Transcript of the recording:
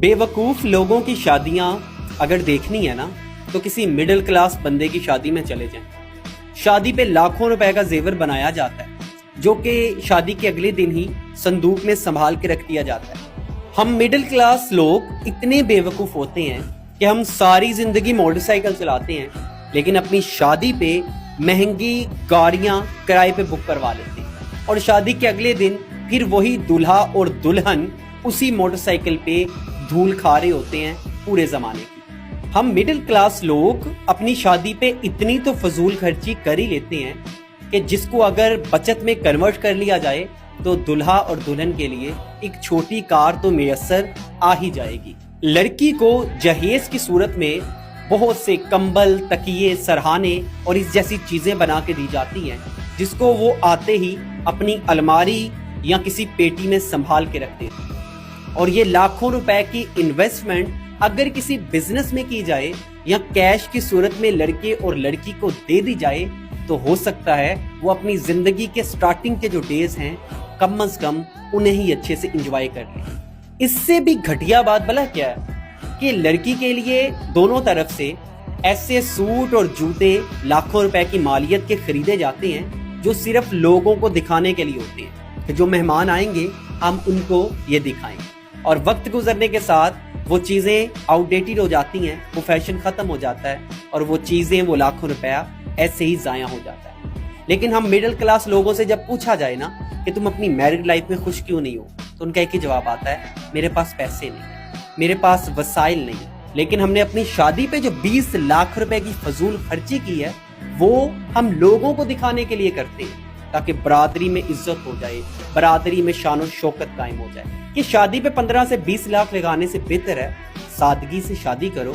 बेवकूफ़ लोगों की शादियां अगर देखनी है ना तो किसी मिडिल क्लास बंदे की शादी में चले जाएं। शादी पे लाखों रुपए का जेवर बनाया जाता है जो कि शादी के अगले दिन ही संदूक में संभाल के रख दिया जाता है। हम मिडिल क्लास लोग इतने बेवकूफ़ होते हैं कि हम सारी जिंदगी मोटरसाइकिल चलाते हैं लेकिन अपनी शादी पे महंगी गाड़ियां किराए पे बुक करवा लेते हैं और शादी के अगले दिन फिर वही दूल्हा और दुल्हन उसी मोटरसाइकिल पे धूल खा रहे होते हैं पूरे जमाने की। हम मिडिल क्लास लोग अपनी शादी पे इतनी तो फजूल खर्ची कर ही लेते हैं कि जिसको अगर बचत में कन्वर्ट कर लिया जाए तो दुल्हा और दुल्हन के लिए एक छोटी कार तो मैसर आ ही जाएगी। लड़की को जहेज की सूरत में बहुत से कंबल, तकिए, सरहाने और इस जैसी चीजें बना के दी जाती हैं जिसको वो आते ही अपनी अलमारी या किसी पेटी में संभाल के रखते हैं। और ये लाखों रुपए की इन्वेस्टमेंट अगर किसी बिजनेस में की जाए या कैश की सूरत में लड़के और लड़की को दे दी जाए तो हो सकता है वो अपनी जिंदगी के स्टार्टिंग के जो डेज हैं कम से कम उन्हें ही अच्छे से एंजॉय कर लें। इससे भी घटिया बात भला क्या है कि लड़की के लिए दोनों तरफ से ऐसे सूट और जूते लाखों रुपए की मालियत के खरीदे जाते हैं जो सिर्फ लोगों को दिखाने के लिए होते हैं कि जो मेहमान आएंगे हम उनको ये दिखाएं। और वक्त गुजरने के साथ वो चीजें आउटडेटेड हो जाती हैं, वो फैशन खत्म हो जाता है और वो चीजें, वो लाखों रुपया ऐसे ही जाया हो जाता है। लेकिन हम मिडिल क्लास लोगों से जब पूछा जाए ना कि तुम अपनी मैरिड लाइफ में खुश क्यों नहीं हो तो उनका एक ही जवाब आता है, मेरे पास पैसे नहीं, मेरे पास वसाइल नहीं। लेकिन हमने अपनी शादी पे जो 20 लाख रुपए की फजूल खर्ची की है वो हम लोगों को दिखाने के लिए करते हैं ताकि बरादरी में इज्जत हो जाए, बरादरी में शान और शौकत कायम हो जाए। कि शादी पे 15 से 20 लाख लगाने से बेहतर है सादगी से शादी करो।